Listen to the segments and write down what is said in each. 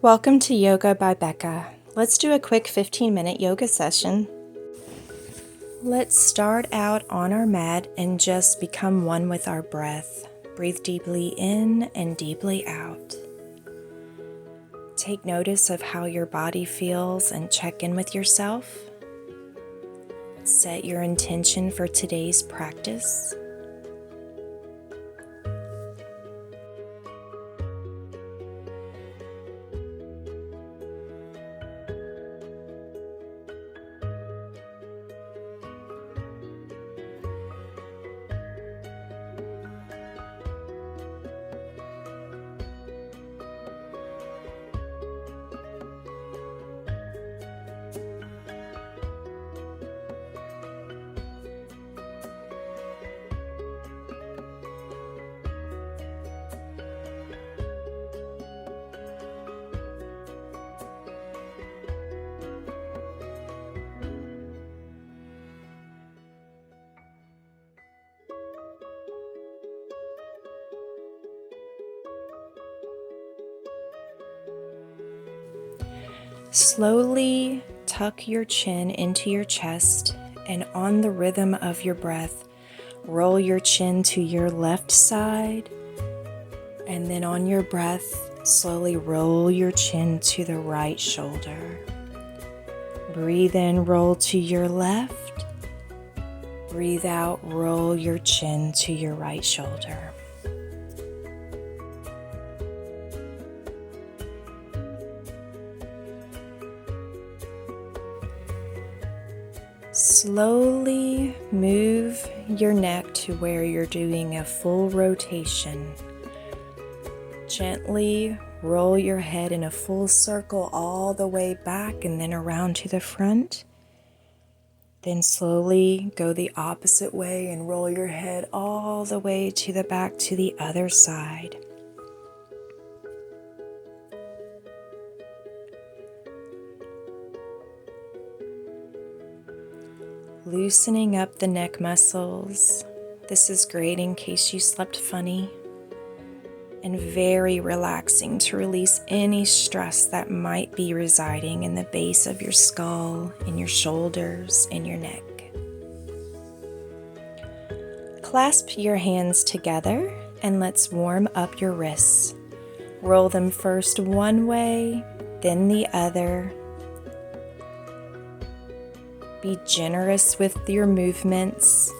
Welcome to Yoga by Beka. Let's do a quick 15-minute yoga session. Let's start out on our mat and just become one with our breath. Breathe deeply in and deeply out. Take notice of how your body feels and check in with yourself. Set your intention for today's practice. Slowly tuck your chin into your chest, and on the rhythm of your breath, roll your chin to your left side, and then on your breath, slowly roll your chin to the right shoulder. Breathe in, roll to your left. Breathe out, roll your chin to your right shoulder. Slowly move your neck to where you're doing a full rotation. Gently roll your head in a full circle all the way back and then around to the front. Then slowly go the opposite way and roll your head all the way to the back to the other side. Loosening up the neck muscles. This is great in case you slept funny. And very relaxing to release any stress that might be residing in the base of your skull, in your shoulders, and your neck. Clasp your hands together and let's warm up your wrists. Roll them first one way, then the other. Be generous with your movements.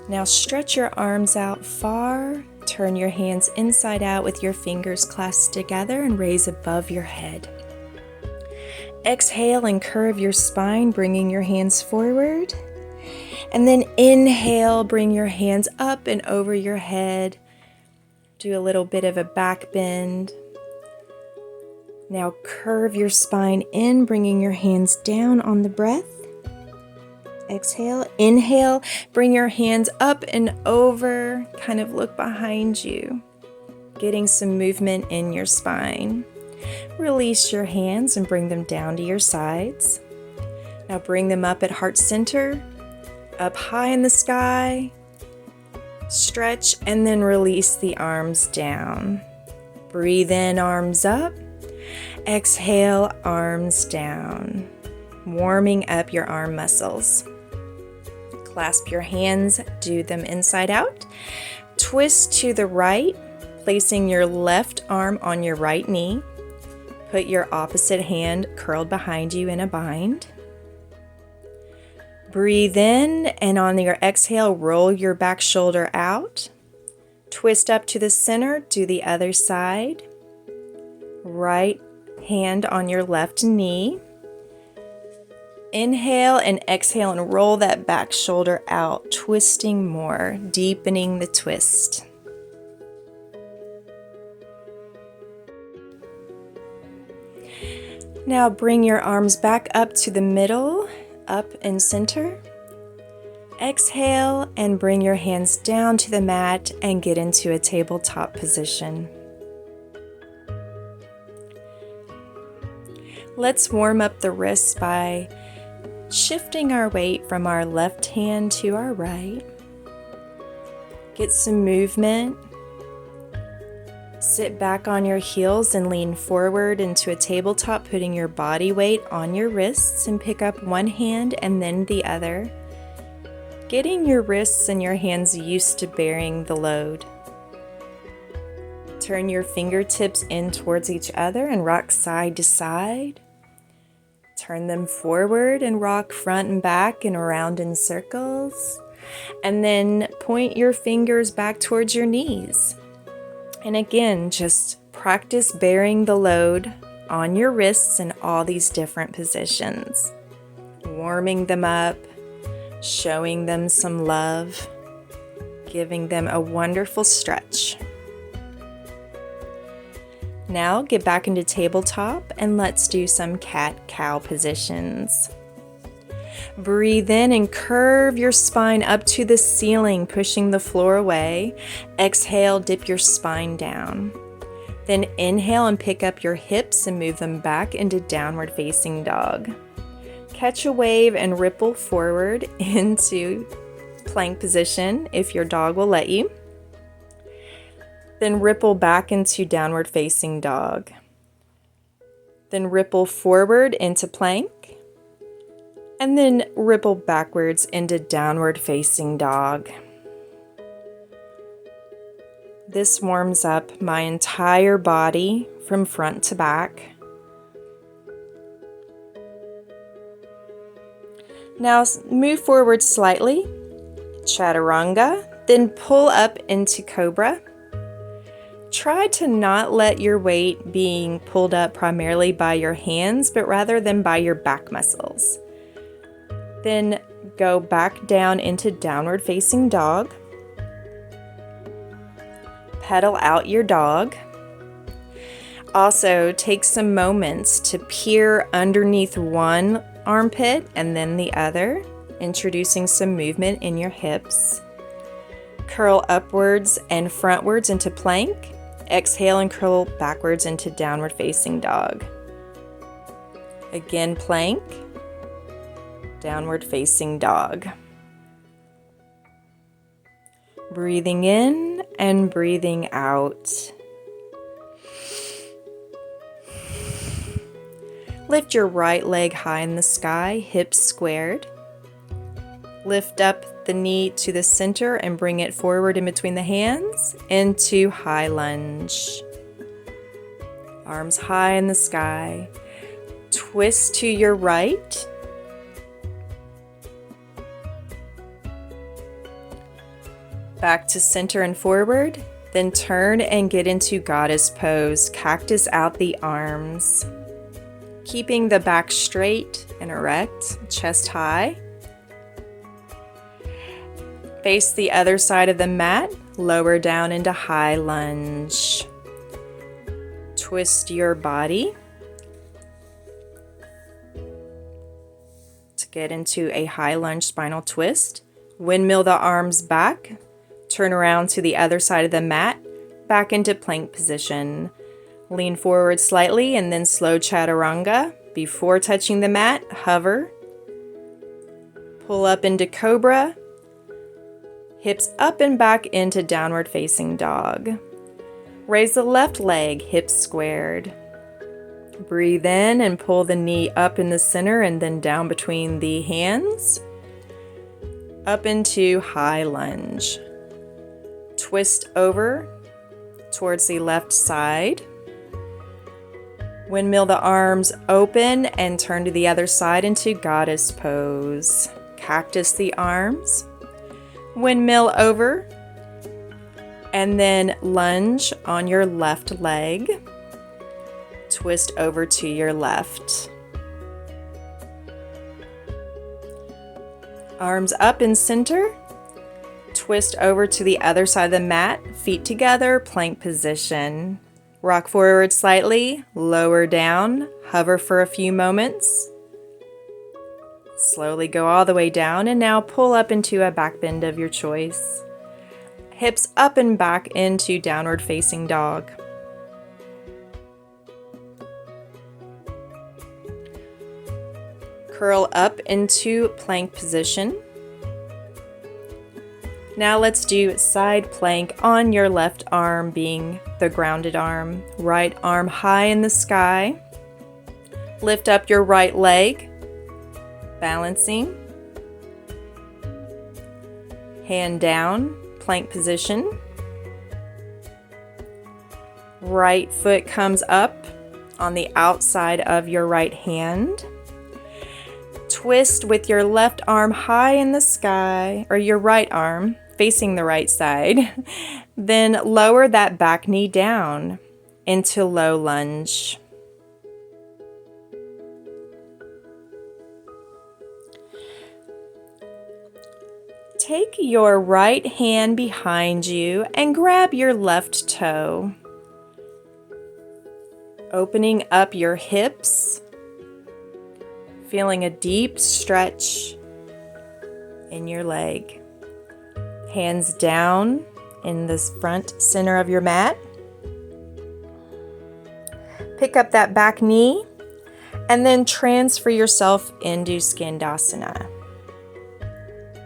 Now stretch your arms out far. Turn your hands inside out with your fingers clasped together and raise above your head. Exhale and curve your spine, bringing your hands forward. And then inhale, bring your hands up and over your head. Do a little bit of a back bend. Now curve your spine in, bringing your hands down on the breath. Exhale, inhale, bring your hands up and over, kind of look behind you, getting some movement in your spine. Release your hands and bring them down to your sides. Now bring them up at heart center, up high in the sky. Stretch and then release the arms down. Breathe in, arms up. Exhale, arms down, warming up your arm muscles. Clasp your hands, do them inside out. Twist to the right, placing your left arm on your right knee. Put your opposite hand curled behind you in a bind. Breathe in, and on your exhale, roll your back shoulder out. Twist up to the center, do the other side. Right hand on your left knee. Inhale and exhale and roll that back shoulder out, twisting more, deepening the twist. Now bring your arms back up to the middle, up and center. Exhale and bring your hands down to the mat and get into a tabletop position. Let's warm up the wrists by shifting our weight from our left hand to our right. Get some movement. Sit back on your heels and lean forward into a tabletop, putting your body weight on your wrists, and pick up one hand and then the other, getting your wrists and your hands used to bearing the load. Turn your fingertips in towards each other and rock side to side. Turn them forward and rock front and back and around in circles. And then point your fingers back towards your knees. And again, just practice bearing the load on your wrists in all these different positions. Warming them up, showing them some love, giving them a wonderful stretch. Now get back into tabletop and let's do some cat-cow positions. Breathe in and curve your spine up to the ceiling, pushing the floor away. Exhale, dip your spine down. Then inhale and pick up your hips and move them back into downward facing dog. Catch a wave and ripple forward into plank position if your dog will let you. Then ripple back into downward facing dog. Then ripple forward into plank. And then ripple backwards into downward facing dog. This warms up my entire body from front to back. Now move forward slightly, chaturanga, then pull up into cobra. Try to not let your weight being pulled up primarily by your hands, but rather than by your back muscles. Then go back down into downward facing dog. Pedal out your dog. Also, take some moments to peer underneath one armpit and then the other, introducing some movement in your hips. Curl upwards and frontwards into plank. Exhale and curl backwards into downward facing dog. Again, plank. Downward facing dog. Breathing in and breathing out. Lift your right leg high in the sky, hips squared. Lift up the knee to the center and bring it forward in between the hands into high lunge. Arms high in the sky. Twist to your right. Back to center and forward, then turn and get into goddess pose. Cactus out the arms. Keeping the back straight and erect, chest high. Face the other side of the mat, lower down into high lunge. Twist your body to get into a high lunge spinal twist. Windmill the arms back. Turn around to the other side of the mat, back into plank position. Lean forward slightly and then slow chaturanga. Before touching the mat, hover. Pull up into cobra. Hips up and back into downward facing dog. Raise the left leg, hips squared. Breathe in and pull the knee up in the center and then down between the hands. Up into high lunge. Twist over towards the left side. Windmill the arms open and turn to the other side into goddess pose. Cactus the arms. Windmill over. And then lunge on your left leg. Twist over to your left. Arms up in center. Twist over to the other side of the mat, feet together, plank position. Rock forward slightly, lower down, hover for a few moments. Slowly go all the way down and now pull up into a back bend of your choice. Hips up and back into downward facing dog. Curl up into plank position. Now let's do side plank on your left arm being the grounded arm. Right arm high in the sky. Lift up your right leg, balancing. Hand down, plank position. Right foot comes up on the outside of your right hand. Twist with your left arm high in the sky, or your right arm facing the right side. Then lower that back knee down into low lunge. Take your right hand behind you and grab your left toe. Opening up your hips, feeling a deep stretch in your leg. Hands down in the front center of your mat. Pick up that back knee and then transfer yourself into Skandasana.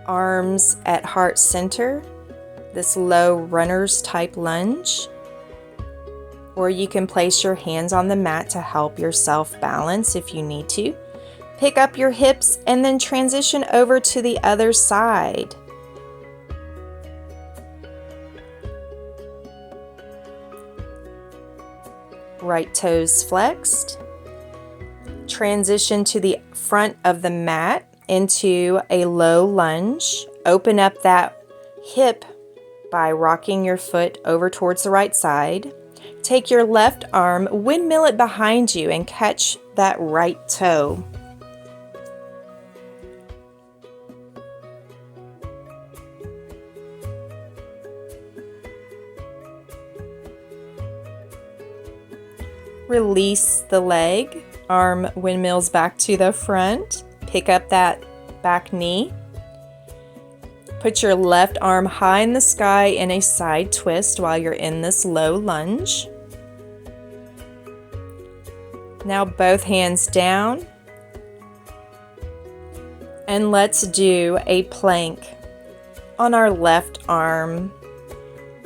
Arms at heart center, this low runner's type lunge. Or you can place your hands on the mat to help yourself balance if you need to. Pick up your hips and then transition over to the other side. Right toes flexed. Transition to the front of the mat into a low lunge. Open up that hip by rocking your foot over towards the right side. Take your left arm, windmill it behind you, and catch that right toe. Release the leg, arm windmills back to the front. Pick up that back knee. Put your left arm high in the sky in a side twist while you're in this low lunge. Now both hands down. And let's do a plank on our left arm.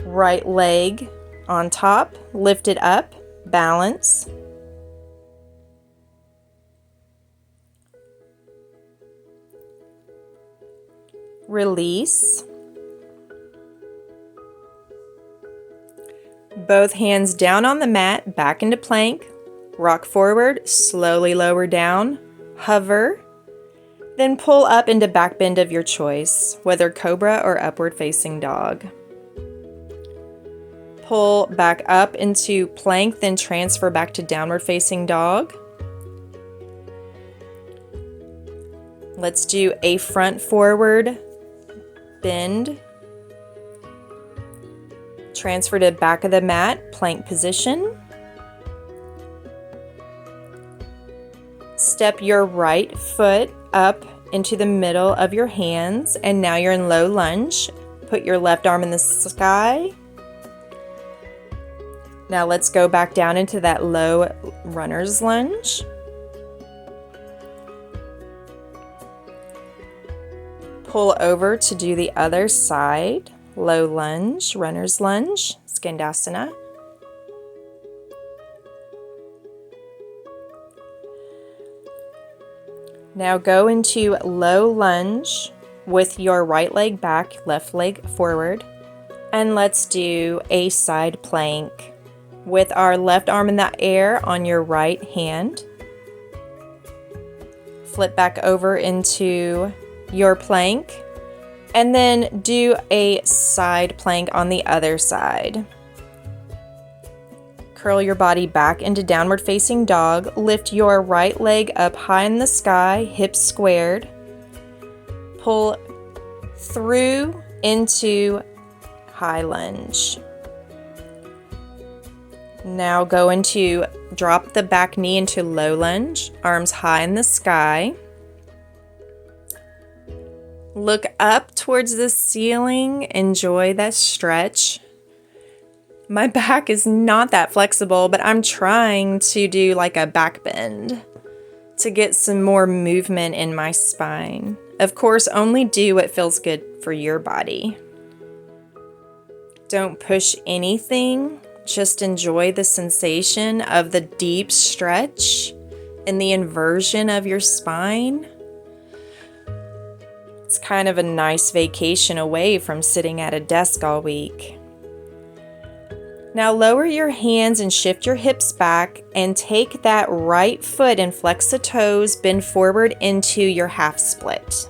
Right leg on top, lift it up, balance. Release. Both hands down on the mat, back into plank. Rock forward, slowly lower down, hover. Then pull up into back bend of your choice, whether cobra or upward facing dog. Pull back up into plank, then transfer back to downward facing dog. Let's do a front forward bend. Transfer to back of the mat, plank position. Step your right foot up into the middle of your hands, and now you're in low lunge. Put your left arm in the sky. Now let's go back down into that low runner's lunge. Pull over to do the other side. Low lunge, runner's lunge, Skandasana. Now go into low lunge with your right leg back, left leg forward. And let's do a side plank with our left arm in the air on your right hand. Flip back over into your plank. And then do a side plank on the other side. Curl your body back into downward facing dog. Lift your right leg up high in the sky, hips squared. Pull through into high lunge. Now go into drop the back knee into low lunge, arms high in the sky. Look up towards the ceiling. Enjoy that stretch. My back is not that flexible, but I'm trying to do like a back bend to get some more movement in my spine. Of course, only do what feels good for your body. Don't push anything. Just enjoy the sensation of the deep stretch and the inversion of your spine. It's kind of a nice vacation away from sitting at a desk all week. Now lower your hands and shift your hips back and take that right foot and flex the toes, bend forward into your half split.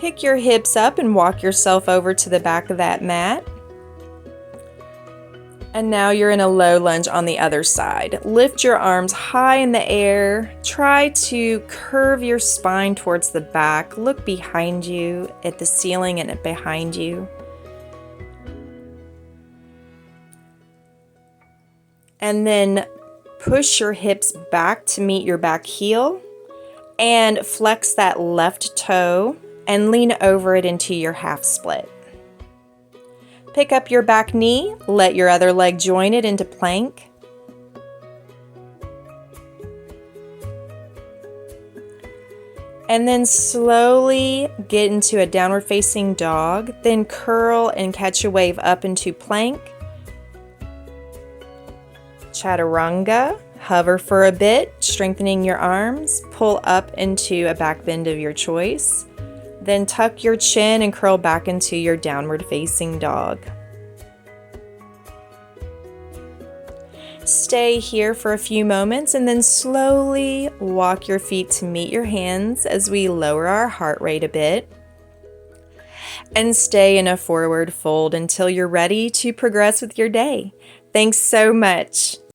Pick your hips up and walk yourself over to the back of that mat. And now you're in a low lunge on the other side. Lift your arms high in the air. Try to curve your spine towards the back. Look behind you at the ceiling and behind you. And then push your hips back to meet your back heel and flex that left toe and lean over it into your half split. Pick up your back knee, let your other leg join it into plank. And then slowly get into a downward facing dog, then curl and catch a wave up into plank. Chaturanga, hover for a bit, strengthening your arms, pull up into a back bend of your choice. Then tuck your chin and curl back into your downward facing dog. Stay here for a few moments and then slowly walk your feet to meet your hands as we lower our heart rate a bit. And stay in a forward fold until you're ready to progress with your day. Thanks so much.